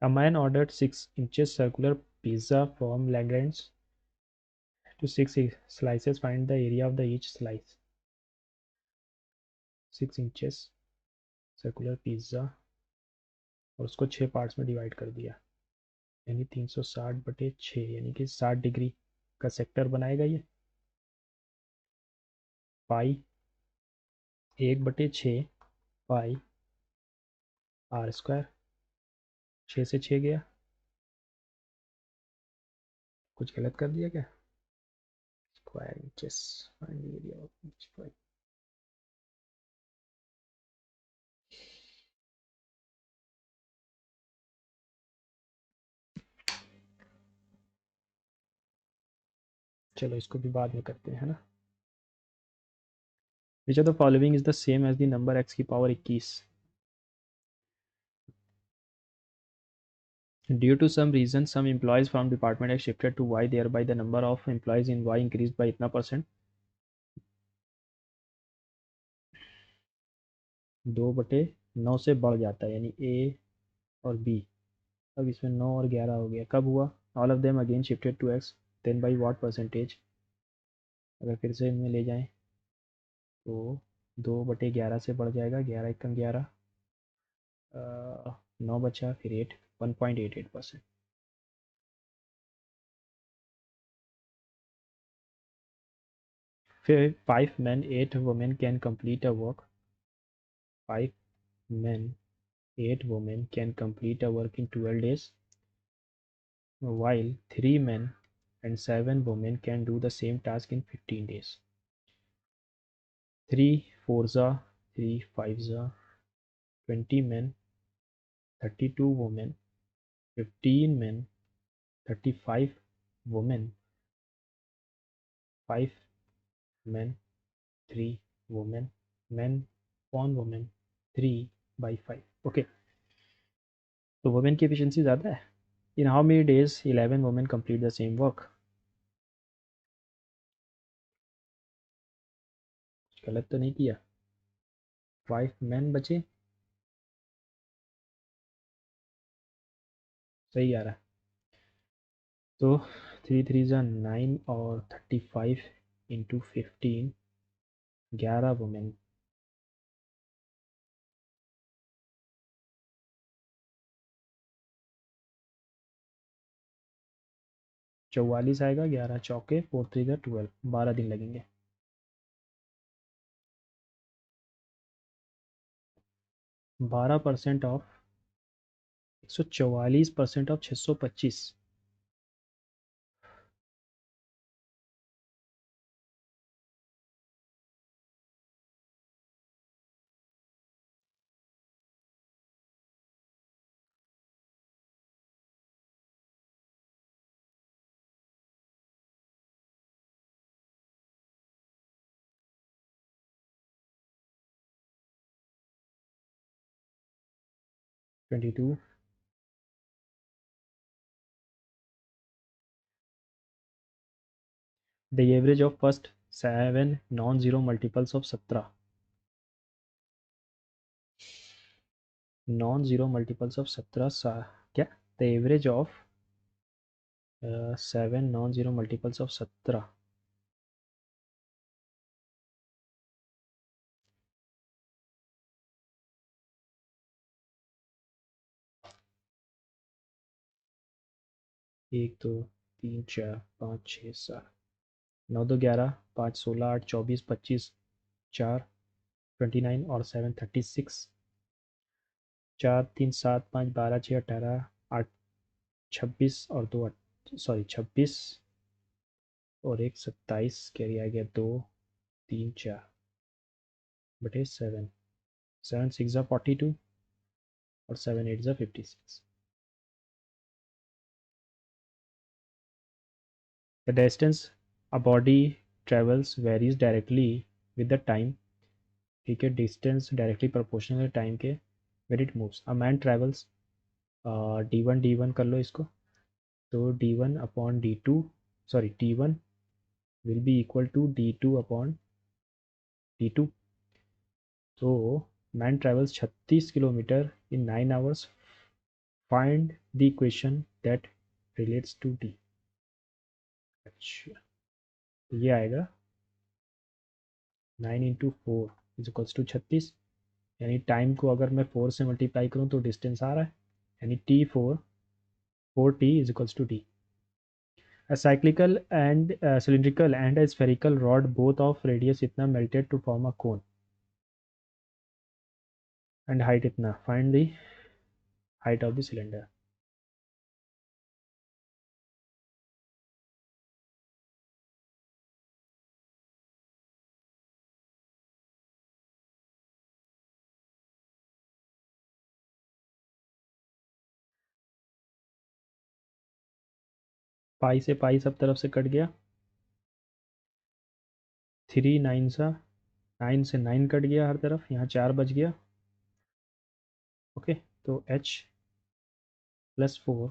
A man ordered 6 inches circular pizza from Lagrange to 6 slices. Find the area of the each slice. 6 inches circular pizza और उसको 6 पार्ट्स में डिवाइड कर दिया, यानी 360/6, यानी कि 60 डिग्री का सेक्टर बनाएगा ये। पाई 1/6 पाई आर स्क्वायर, 6 से 6 गया, कुछ गलत कर दिया क्या? Square inches, find the area of each pie. चलो इसको भी बाद में करते हैं ना। Which of the following is the same as the number x की power 21? Due to some reason, some employees from department have shifted to Y, thereby the number of employees in Y increased by इतना %। 2/9 से बढ़ जाता है, यानी A और B। अब इसमें 9 और 11 हो गया, कब हुआ? All of them again shifted to X, then by what percentage? अगर फिर से इनमें ले जाएं तो 2/11 से बढ़ जाएगा, 11 एकम 11, 9 बचा, फिर 8, 1.88%। फिर 5 men 8 women can complete a work, 5 men 8 women can complete a work in 12 days, while 3 men and 7 women can do the same task in 15 days. 3 4s are 3 5s are 20 men, 32 women, 15 men, 35 women, 5 men, 3 women, men upon women 3/5। Okay, तो women की efficiency ज़्यादा है। In how many days 11 women complete the same work? गलत तो नहीं किया? 5 men बचे, सही आ रहा है। तो 3 3 ज़ा 9 और 35 इंटू 15, 11 वुमेन। चौवालीस आएगा, 11 चौके, 4 3 ज़ा 12, 12 दिन लगेंगे। 12% of 144% of 625। 22 the average of first 7 non zero multiples of 17, non zero multiples of 17 क्या? The average of 7 non zero multiples of 17। एक दो तीन चार 5 6 7, 9 2 11, 5 16 8 24 25, 4 29 और 7 36, 4 3 7 5 12 6 18 8 26 और 2 सॉरी 26 और 1 27, कैरी आ गया 2 3 4/7, 7 6 ज़ा 42 और 7 8 ज़ा 56। The distance a body travels varies directly with the time. ठीक है, डिस्टेंस डायरेक्टली प्रोपोर्शनल है टाइम के, where it moves. A man travels, D1 कर लो इसको, तो D1 upon D2, sorry T1 will be equal to D2 upon D2। तो man travels 36 kilometre in 9 hours find the equation that relates to T. अच्छा, तो ये आएगा 9 × 4 is equals to 36। यानी टाइम को अगर मैं 4 से मल्टीप्लाई करूँ तो डिस्टेंस आ रहा है, यानी T4 is equals to T. A cyclical and cylindrical and a spherical rod both of radius इतना melted to form a cone and height इतना. Find the height of the cylinder. पाई से पाई सब तरफ से कट गया, 3 9 सा 9 से 9 कट गया हर तरफ, यहाँ 4 बच गया। ओके, तो H+4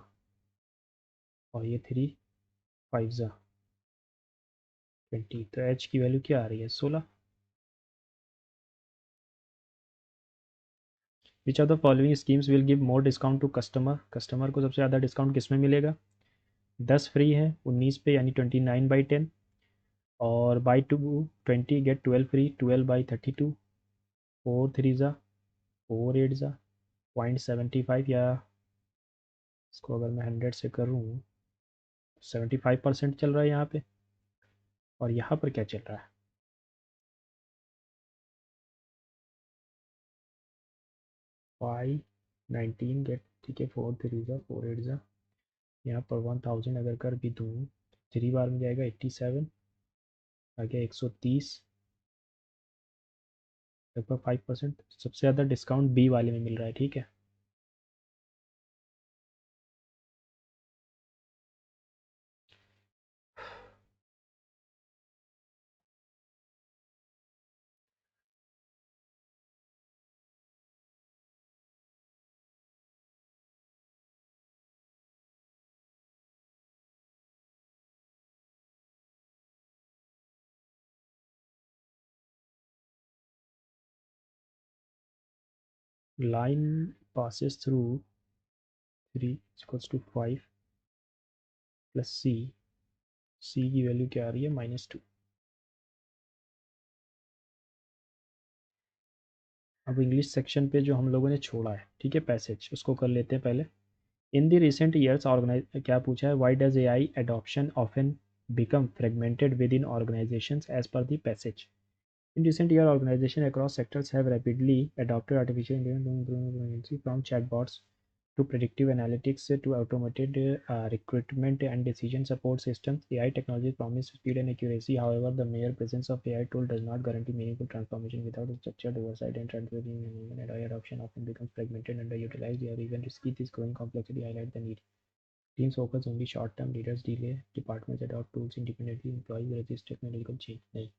और ये 3 5 ज़ा 20, तो H की वैल्यू क्या आ रही है 16। Which of the following schemes will give more discount to customer. Customer को सबसे ज़्यादा डिस्काउंट किस में मिलेगा? 10 फ्री है 19 पे, यानी 29/10, और बाई 20 गेट 12 फ्री, 12/32, 4 3 ज़ा 4 8 ज़ा 0.75, या इसको अगर मैं 100 से करूँ 75% चल रहा है यहाँ पे, और यहाँ पर क्या चल रहा है? 519 गेट, ठीक है, 4 3 ज़ा 4 8 ज़ा, यहाँ पर 1000 अगर कर भी दूँ 3 बार में जाएगा 87, आ गया 130, लगभग 5%। सबसे ज़्यादा डिस्काउंट बी वाले में मिल रहा है, ठीक है। Line passes through 3 equals to 5 plus C की वैल्यू क्या आ रही है -2। अब इंग्लिश सेक्शन पे जो हम लोगों ने छोड़ा है, ठीक है, पैसेज, उसको कर लेते हैं पहले। In the recent years organize, क्या पूछा है, why does AI adoption often become fragmented within organizations as per the passage. In recent years, organizations across sectors have rapidly adopted artificial intelligence, from chatbots to predictive analytics to automated recruitment and decision support systems. AI technologies promise speed and accuracy. However, the mere presence of AI tool does not guarantee meaningful transformation without structured oversight and transparency. And AI adoption often becomes fragmented, underutilized, or even risky. This growing complexity highlights the need. Teams focus only short-term, leaders delay, departments adopt tools independently, employees resist technological change. नहीं,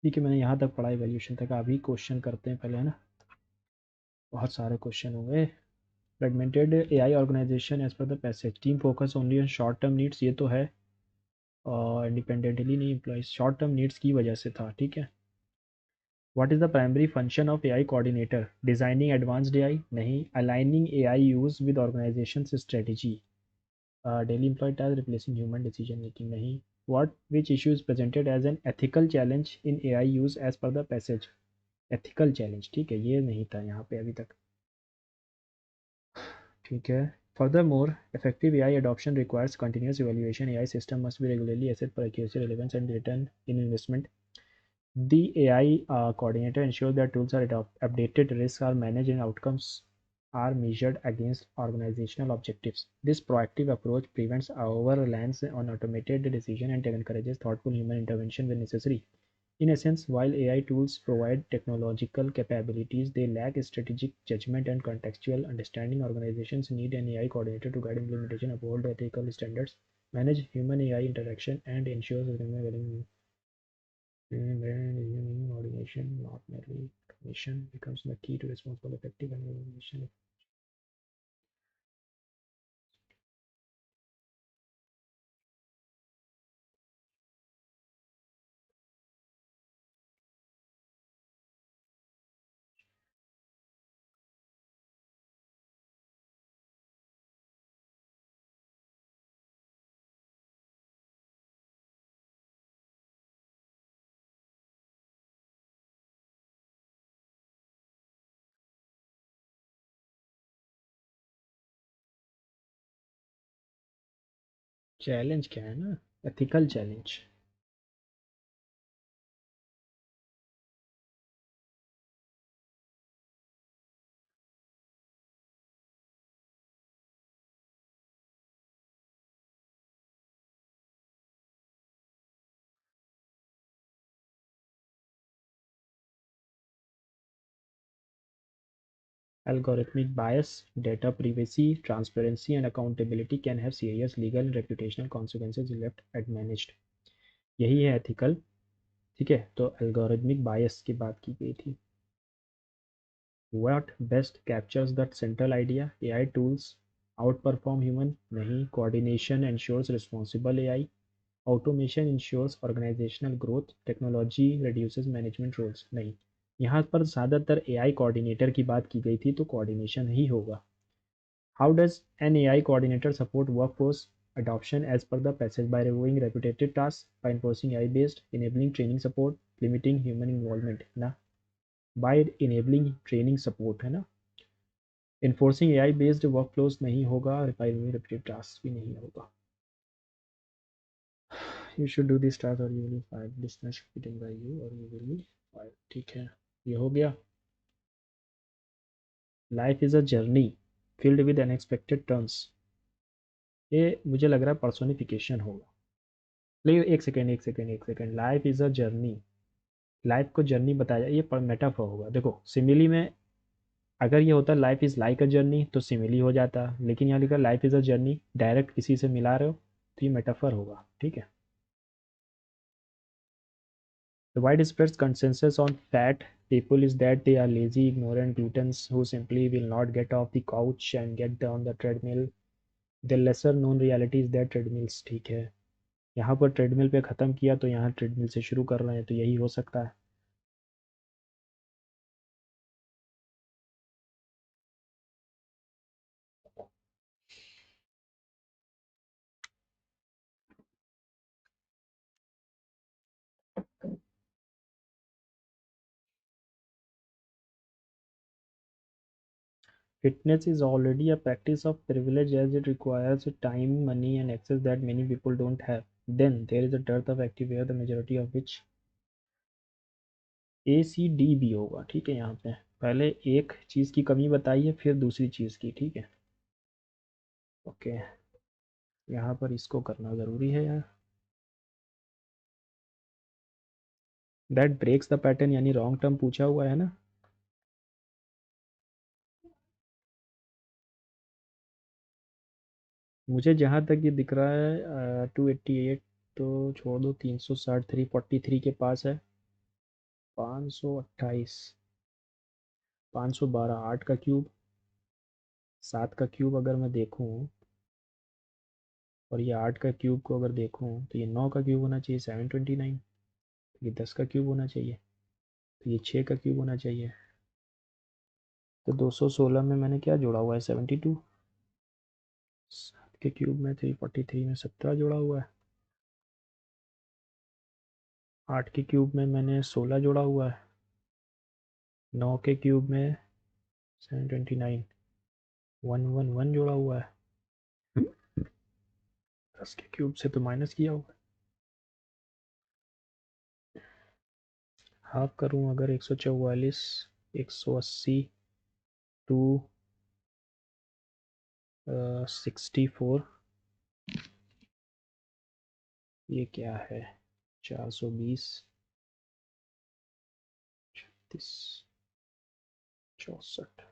ठीक है, मैंने यहाँ तक पढ़ा evaluation तक। अभी question करते हैं पहले, है ना। बहुत सारे क्वेश्चन हो गए। Fragmented AI organization as per the passage, team focus only on short term needs, ये तो है। और इंडिपेंडेंटली नहीं एम्प्लॉइज, शॉर्ट टर्म नीड्स की वजह से था, ठीक है। What is the primary function of AI coordinator, designing advanced AI नहीं, aligning AI use with organization strategy, daily employ task, replacing human decision making नहीं। What which issue is presented as an ethical challenge in AI use as per the passage, ethical challenge, ठीक है, ये नहीं था यहाँ पे अभी तक, ठीक है। Furthermore, effective AI adoption requires continuous evaluation. AI system must be regularly assessed for accuracy, relevance, and return in investment. The AI coordinator ensures that tools are updated, risks are managed, and outcomes are measured against organizational objectives. This proactive approach prevents over-reliance on automated decision and encourages thoughtful human intervention when necessary. In essence, while AI tools provide technological capabilities, they lack strategic judgment and contextual understanding. Organizations need an AI coordinator to guide implementation, uphold ethical standards, manage human-AI interaction, and ensure sustainable coordination, not merely automation, becomes the key to responsible, effective implementation. Challenge क्या है ना, ethical challenge. Algorithmic bias, data privacy, transparency, and accountability can have serious legal and reputational consequences if left unmanaged. यही है ethical, ठीक है। तो algorithmic बायस की बात की गई थी। What best captures that central idea, AI tools outperform human नहीं, coordination ensures responsible AI, automation ensures organizational growth, technology reduces management roles नहीं। यहाँ पर ज़्यादातर एआई कोऑर्डिनेटर की बात की गई थी, तो कोऑर्डिनेशन ही होगा। How does N AI coordinator support workforce adoption as per the passage, by reviewing repetitive tasks, by enforcing AI based, enabling training support, limiting human involvement ना, by enabling training support है ना, enforcing AI based workflows नहीं होगा, by reviewing repetitive tasks भी नहीं होगा। You should do this task or you will be fired, listeners written by you or you will be fired, ठीक है, ये हो गया। Life is a journey filled with unexpected turns, ये मुझे लग रहा है पर्सोनिफिकेशन होगा। ले एक सेकेंड एक सेकेंड एक second, life is a journey, life को जर्नी बताया, ये मेटाफर होगा। देखो सिमिली में अगर ये होता life is like a journey तो सिमिली हो जाता, लेकिन यहाँ लिखा life is a journey, direct किसी से मिला रहे हो तो ये मेटाफर होगा, ठीक है। The widespread consensus on fat people is that they are lazy, ignorant gluttons who simply will not get off the couch and get on the treadmill. The lesser known reality is that treadmills, ठीक है। यहाँ पर treadmill पे ख़त्म किया तो यहाँ treadmill से शुरू कर रहे हैं, तो यही हो सकता है। Fitness is already a practice of privilege as it requires time, money, and access that many people don't have. Then there is a dearth of activewear, the majority of which A C D भी होगा, ठीक है। यहाँ पे पहले एक चीज़ की कमी बताइए फिर दूसरी चीज़ की, ठीक है। ओके, यहाँ पर इसको करना ज़रूरी है यार। दैट ब्रेक्स द पैटर्न यानी रॉन्ग टर्म पूछा हुआ है ना। मुझे जहाँ तक ये दिख रहा है 288, तो छोड़ दो, 360 343 के पास है। 528, 512, 8 का क्यूब, 7 का क्यूब अगर मैं देखूँ, और ये 8 का क्यूब को अगर देखूँ तो ये 9 का क्यूब होना चाहिए 729, ये 10 का क्यूब होना चाहिए, तो ये 6 का क्यूब होना चाहिए। तो 216 में मैंने क्या जोड़ा हुआ है 72, 7 के क्यूब में 343 में 17 जोड़ा हुआ है, 8 के क्यूब में मैंने 16 जोड़ा हुआ है, 9 के क्यूब में 729, 111 जोड़ा हुआ है, 10 के क्यूब से तो माइनस किया हुआ है। हाफ करूँ अगर 144, 180 टू 64, ये क्या है 420, 36, 64,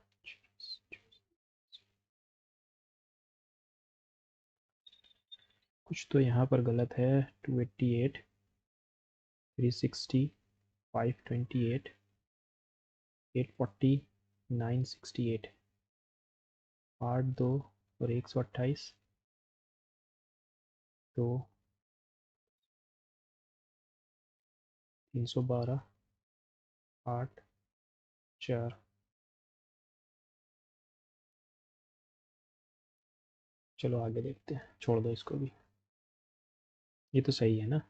कुछ तो यहाँ पर गलत है। 288, 360, 528, 840, 968, 8 2 और 128, तो 312, 8 4, चलो आगे देखते हैं, छोड़ दो इसको भी, ये तो सही है ना।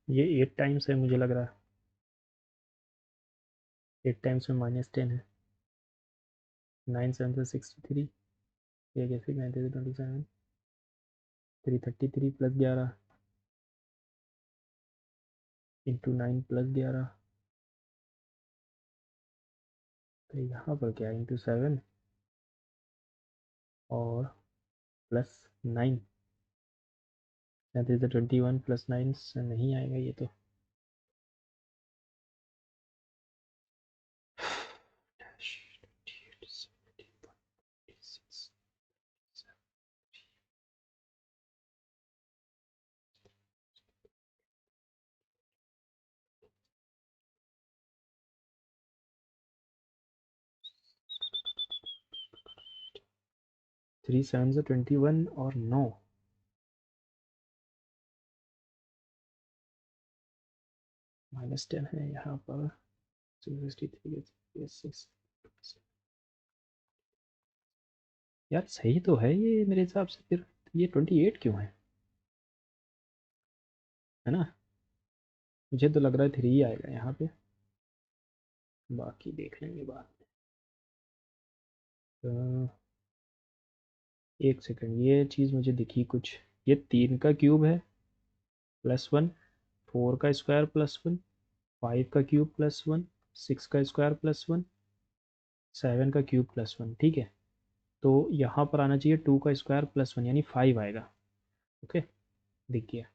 ये 8 टाइम्स है मुझे लग रहा है, 8 टाइम्स में -10 है, 9 7 से 63, ये कैसे 9 से 27, 333 प्लस 11 इंटू 9 प्लस 11, तो यहाँ पर क्या इंटू 7 और प्लस 9, 21 प्लस 9 से नहीं आएगा ये तो। Dash 28, 71, 86, 3 7 से 21 और 9, -10 है यहाँ पर, 63 6, यार सही तो है ये मेरे हिसाब से, फिर ये 28 क्यों है ना, मुझे तो लग रहा है 3 आएगा यहाँ पे, बाकी देख लेंगे बाद में। एक सेकंड, ये चीज़ मुझे दिखी कुछ, ये 3 का क्यूब है +1, 4 का स्क्वायर +1, 5 का क्यूब +1, 6 का स्क्वायर +1, 7 का क्यूब +1, ठीक है। तो यहाँ पर आना चाहिए 2 का स्क्वायर +1 यानी 5 आएगा। ओके, दिख गया,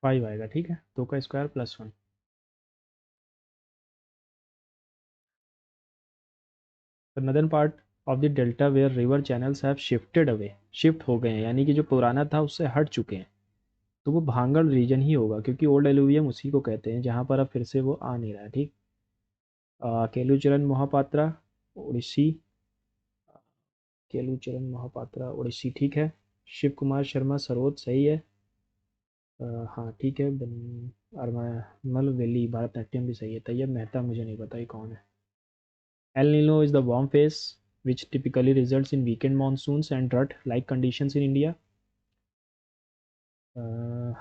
5 आएगा, ठीक है, 2 का square +1। The northern part of the delta where river channels have shifted away, shift हो गए हैं, यानी कि जो पुराना था उससे हट चुके हैं, तो वो भांगड़ रीजन ही होगा, क्योंकि ओल्ड एलुवियम उसी को कहते हैं जहाँ पर अब फिर से वो आ नहीं रहा है, ठीक। केलुचरण मोहापात्रा उड़ीसी, केलुचरण मोहापात्रा उड़ीसी, ठीक है। शिव कुमार शर्मा सरोद, सही है। हाँ ठीक है, अरमल वेली भारतनाट्यम भी सही है। तैयब मेहता मुझे नहीं पता ये कौन है। El Nino is the warm face which typically results in weekend monsoons and drought like conditions in India.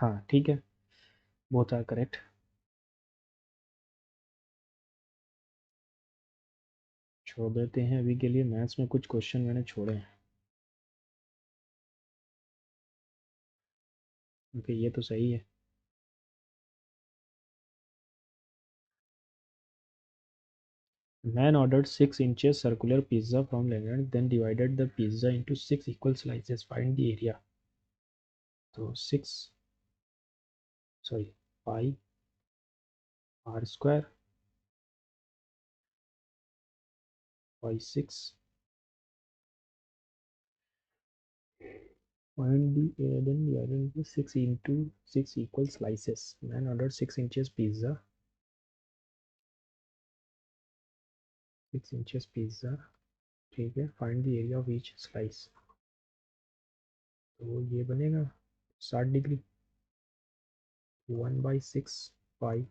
हाँ ठीक है, बोथ आर करेक्ट। छोड़ देते हैं अभी के लिए, मैथ्स में कुछ क्वेश्चन मैंने छोड़े हैं, क्योंकि ये तो सही है। Man ordered 6 inches circular pizza from Leonard, then divided the pizza into 6 equal slices. Find the area. तो 6 sorry pi r square by 6 find the then divided into 6 into 6 equal slices. Man ordered 6 inches pizza. 6 inches pizza. ठीक है, find the area of each slice. तो ये बनेगा 60 degree 1/6 पाई।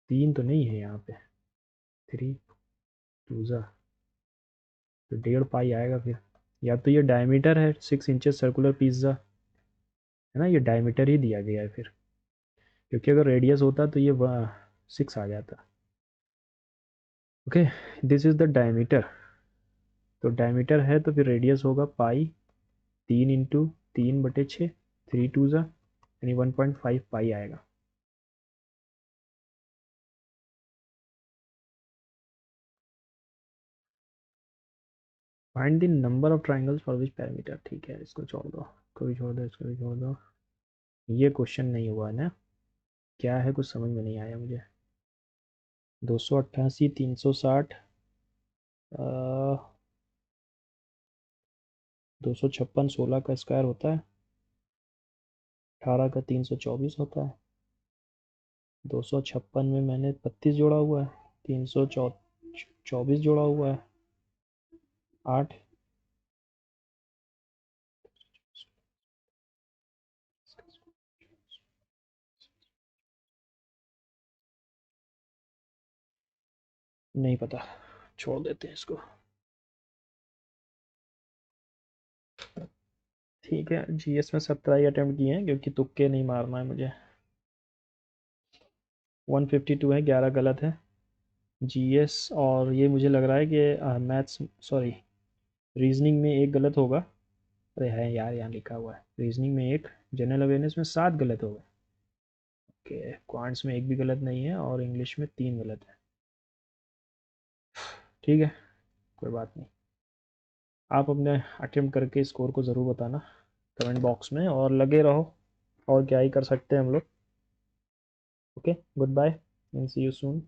3 तो नहीं है यहाँ पे, 3 2 ज़ा तो 1.5 पाई आएगा फिर। या तो ये डायमीटर है 6 इंचेस सर्कुलर पिज्ज़ा, है ना, ये डायमीटर ही दिया गया है फिर, क्योंकि अगर रेडियस होता तो ये 6 आ जाता। Okay, this is the diameter. तो डायमीटर है तो फिर रेडियस होगा पाई 3 × 3/6 3 2 ज़ा यानी 1.5 पाई आएगा। Find the number of triangles for which parameter. ठीक है, इसको छोड़ दो, इसको भी छोड़ दो, इसको भी छोड़ दो। ये क्वेश्चन नहीं हुआ ना, क्या है कुछ समझ में नहीं आया मुझे। 288 360 256 16 का स्क्वायर होता है, 18 का 324 होता है। 256 में मैंने 32 जोड़ा हुआ है, 324 जोड़ा हुआ है 8। नहीं पता, छोड़ देते हैं इसको। ठीक है, जीएस में 17 ही अटेम्प्ट किए हैं क्योंकि तुक्के नहीं मारना है मुझे। 152 है, 11 गलत है जीएस। और ये मुझे लग रहा है कि मैथ्स सॉरी रीजनिंग में एक गलत होगा। अरे है यार, यहाँ लिखा हुआ है रीजनिंग में एक, जनरल अवेयरनेस में 7 गलत हो गए। ओके, क्वांट्स में एक भी गलत नहीं है और इंग्लिश में 3 गलत है। ठीक है, कोई बात नहीं। आप अपने अटेम्प्ट करके स्कोर को ज़रूर बताना कमेंट बॉक्स में, और लगे रहो, और क्या ही कर सकते हैं हम लोग। Okay, goodbye and see you soon.